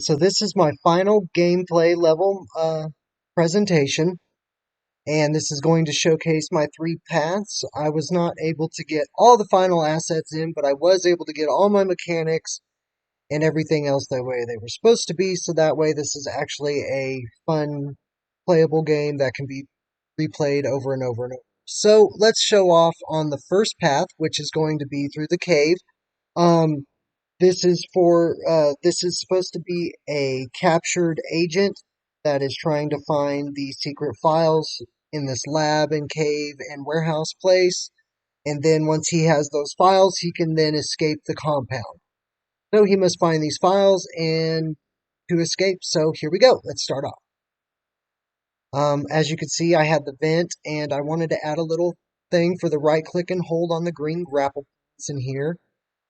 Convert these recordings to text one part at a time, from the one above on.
So this is my final gameplay level presentation, and this is going to showcase my three paths. I was not able to get all the final assets in, but I was able to get all my mechanics and everything else the way they were supposed to be, so that way this is actually a fun, playable game that can be replayed over and over and over. So let's show off on the first path, which is going to be through the cave. Um, this is supposed to be a captured agent that is trying to find the secret files in this lab and cave and warehouse place. And then once he has those files, he can then escape the compound. So he must find these files and to escape. So here we go. Let's start off. As you can see, I had the vent and I wanted to add a little thing for the right click and hold on the green grapple points in here.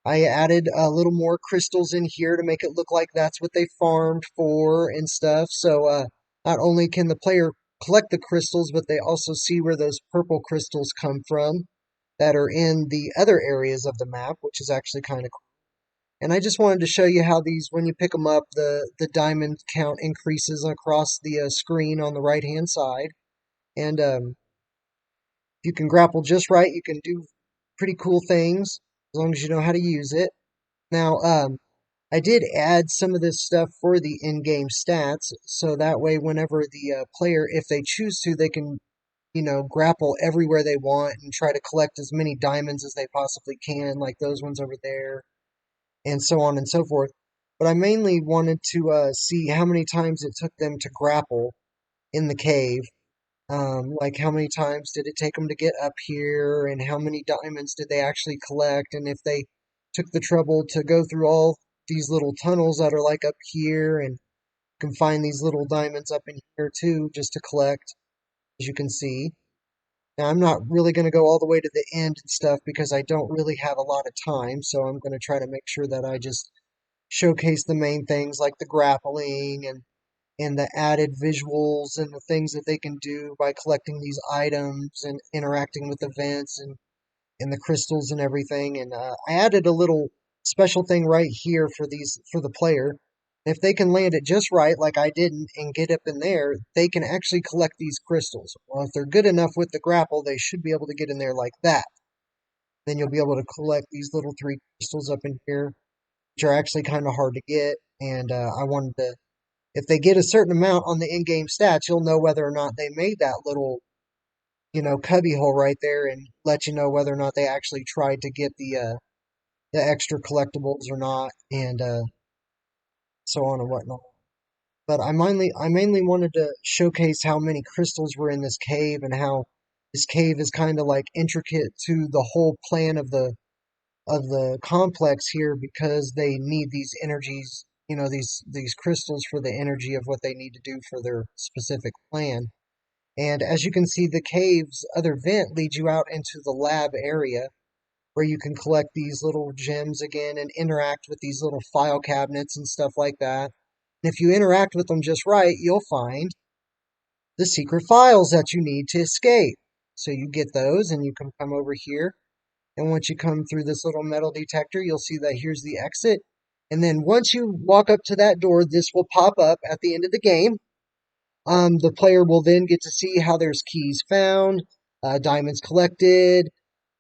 I added a little more crystals in here to make it look like that's what they farmed for and stuff. So not only can the player collect the crystals, but they also see where those purple crystals come from that are in the other areas of the map, which is actually kind of cool. And I just wanted to show you how these, when you pick them up, the diamond count increases across the screen on the right-hand side. And if you can grapple just right, you can do pretty cool things as long as you know how to use it. Now, I did add some of this stuff for the in-game stats, so that way whenever the player, if they choose to, they can, grapple everywhere they want and try to collect as many diamonds as they possibly can, like those ones over there, and so on and so forth. But I mainly wanted to see how many times it took them to grapple in the cave. Like how many times did it take them to get up here, and how many diamonds did they actually collect, and if they took the trouble to go through all these little tunnels that are like up here, and can find these little diamonds up in here too, just to collect, as you can see. Now, I'm not really going to go all the way to the end and stuff because I don't really have a lot of time, so I'm going to try to make sure that I just showcase the main things like the grappling and the added visuals and the things that they can do by collecting these items and interacting with events and the crystals and everything. And I added a little special thing right here for the player. If they can land it just right, like I didn't, and get up in there, they can actually collect these crystals. Well, if they're good enough with the grapple, they should be able to get in there like that. Then you'll be able to collect these little three crystals up in here, which are actually kind of hard to get. And I wanted to, if they get a certain amount on the in-game stats, you'll know whether or not they made that little, cubby hole right there, and let you know whether or not they actually tried to get the extra collectibles or not, and so on and whatnot. But I mainly wanted to showcase how many crystals were in this cave and how this cave is kind of like intricate to the whole plan of the complex here because they need these energies, these crystals for the energy of what they need to do for their specific plan. And as you can see, the cave's other vent leads you out into the lab area where you can collect these little gems again and interact with these little file cabinets and stuff like that. And if you interact with them just right, you'll find the secret files that you need to escape. So you get those and you can come over here. And once you come through this little metal detector, you'll see that here's the exit. And then once you walk up to that door, this will pop up at the end of the game. The player will then get to see how there's keys found, diamonds collected,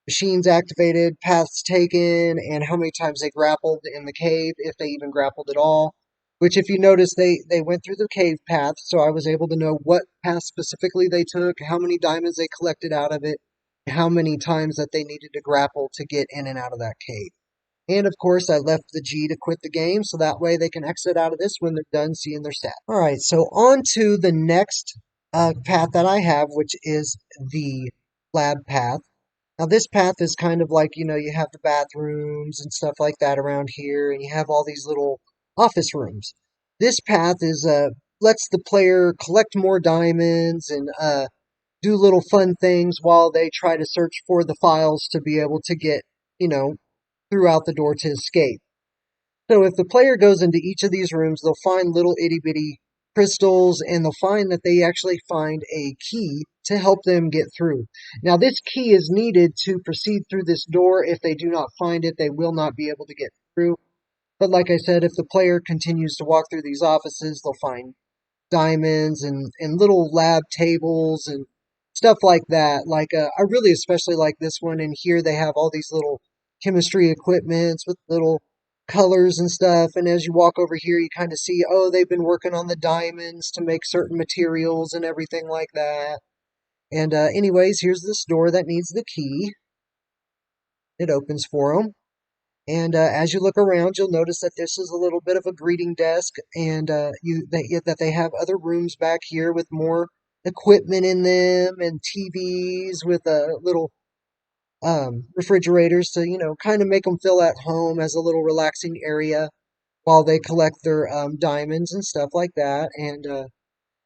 machines activated, paths taken, and how many times they grappled in the cave, if they even grappled at all. Which, if you notice, they went through the cave path, so I was able to know what path specifically they took, how many diamonds they collected out of it, how many times that they needed to grapple to get in and out of that cave. And of course, I left the G to quit the game, so that way they can exit out of this when they're done seeing their stats. All right, so on to the next path that I have, which is the lab path. Now, this path is kind of like, you have the bathrooms and stuff like that around here, and you have all these little office rooms. This path is lets the player collect more diamonds and do little fun things while they try to search for the files to be able to get, you know, throughout the door to escape. So if the player goes into each of these rooms, they'll find little itty bitty crystals, and they'll find that they actually find a key to help them get through. Now, this key is needed to proceed through this door. If they do not find it, they will not be able to get through. But like I said, if the player continues to walk through these offices, they'll find diamonds and little lab tables and stuff like that. Like I really especially like this one. In here they have all these little chemistry equipments with little colors and stuff. And as you walk over here, you kind of see, oh, they've been working on the diamonds to make certain materials and everything like that. And anyways, here's this door that needs the key. It opens for them. And as you look around, you'll notice that this is a little bit of a greeting desk, and that they have other rooms back here with more equipment in them and TVs with little refrigerators to kind of make them feel at home as a little relaxing area while they collect their diamonds and stuff like that. And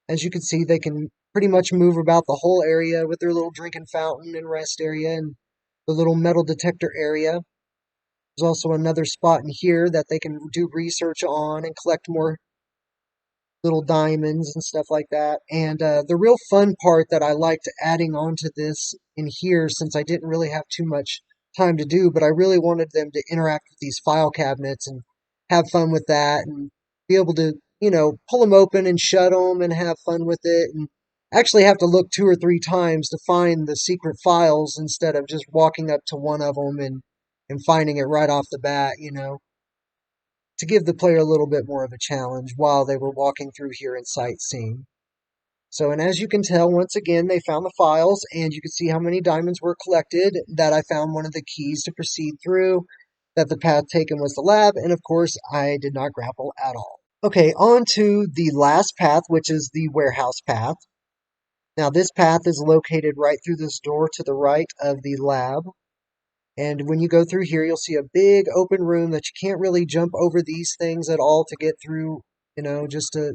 as you can see, they can pretty much move about the whole area with their little drinking fountain and rest area and the little metal detector area. There's also another spot in here that they can do research on and collect more little diamonds and stuff like that. And the real fun part that I liked adding onto this in here, since I didn't really have too much time to do, but I really wanted them to interact with these file cabinets and have fun with that and be able to, pull them open and shut them and have fun with it and actually have to look 2 or 3 times to find the secret files instead of just walking up to one of them and finding it right off the bat, to give the player a little bit more of a challenge while they were walking through here and sightseeing. So, and as you can tell, once again, they found the files, and you can see how many diamonds were collected, that I found one of the keys to proceed through, that the path taken was the lab, and of course, I did not grapple at all. Okay, on to the last path, which is the warehouse path. Now, this path is located right through this door to the right of the lab. And when you go through here, you'll see a big open room that you can't really jump over these things at all to get through, just to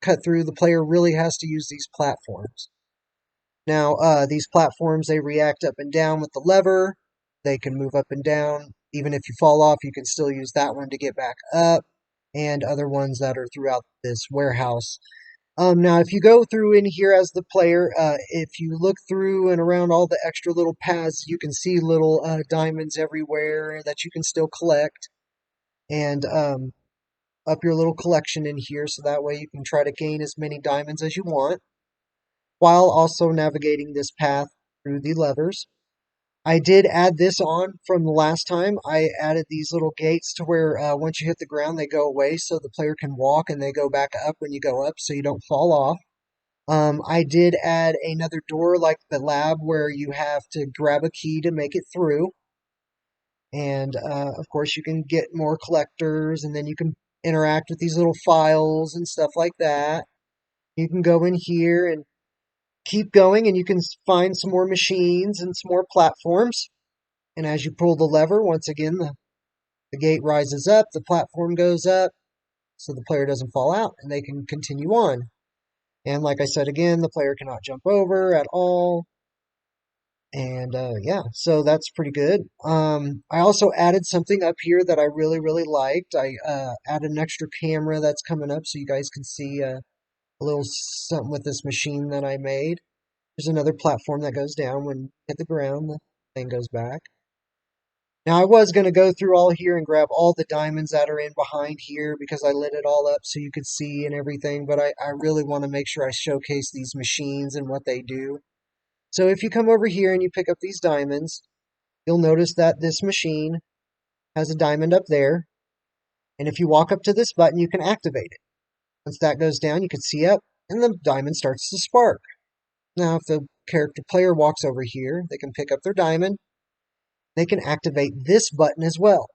cut through. The player really has to use these platforms. Now, these platforms, they react up and down with the lever. They can move up and down. Even if you fall off, you can still use that one to get back up, and other ones that are throughout this warehouse. Now, if you go through in here as the player, if you look through and around all the extra little paths, you can see little diamonds everywhere that you can still collect, and up your little collection in here, so that way you can try to gain as many diamonds as you want, while also navigating this path through the levers. I did add this on from the last time. I added these little gates to where once you hit the ground, they go away so the player can walk and they go back up when you go up so you don't fall off. I did add another door like the lab where you have to grab a key to make it through. And of course, you can get more collectors and then you can interact with these little files and stuff like that. You can go in here and keep going and you can find some more machines and some more platforms. And as you pull the lever, once again, the gate rises up, the platform goes up, so the player doesn't fall out and they can continue on. And like I said again, the player cannot jump over at all. And yeah, so that's pretty good. I also added something up here that I really, really liked. I added an extra camera that's coming up so you guys can see a little something with this machine that I made. There's another platform that goes down when you hit the ground, the thing goes back. Now, I was going to go through all here and grab all the diamonds that are in behind here because I lit it all up so you could see and everything, but I really want to make sure I showcase these machines and what they do. So if you come over here and you pick up these diamonds, you'll notice that this machine has a diamond up there, and if you walk up to this button, you can activate it. Once that goes down, you can see up, and the diamond starts to spark. Now, if the character player walks over here, they can pick up their diamond. They can activate this button as well.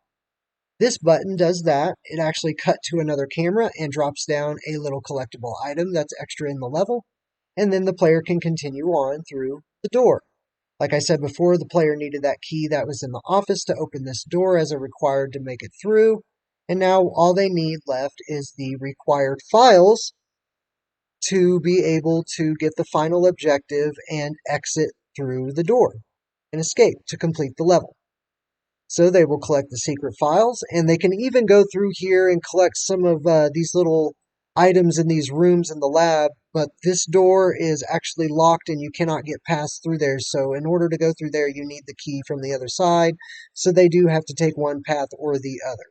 This button does that. It actually cut to another camera and drops down a little collectible item that's extra in the level, and then the player can continue on through the door. Like I said before, the player needed that key that was in the office to open this door as it required to make it through, and now all they need left is the required files to be able to get the final objective and exit through the door and escape to complete the level. So they will collect the secret files, and they can even go through here and collect some of these little items in these rooms in the lab, but this door is actually locked and you cannot get past through there. So in order to go through there, you need the key from the other side. So they do have to take one path or the other.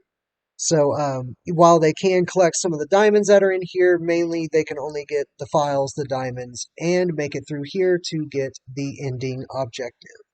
So while they can collect some of the diamonds that are in here, mainly they can only get the files, the diamonds, and make it through here to get the ending objective.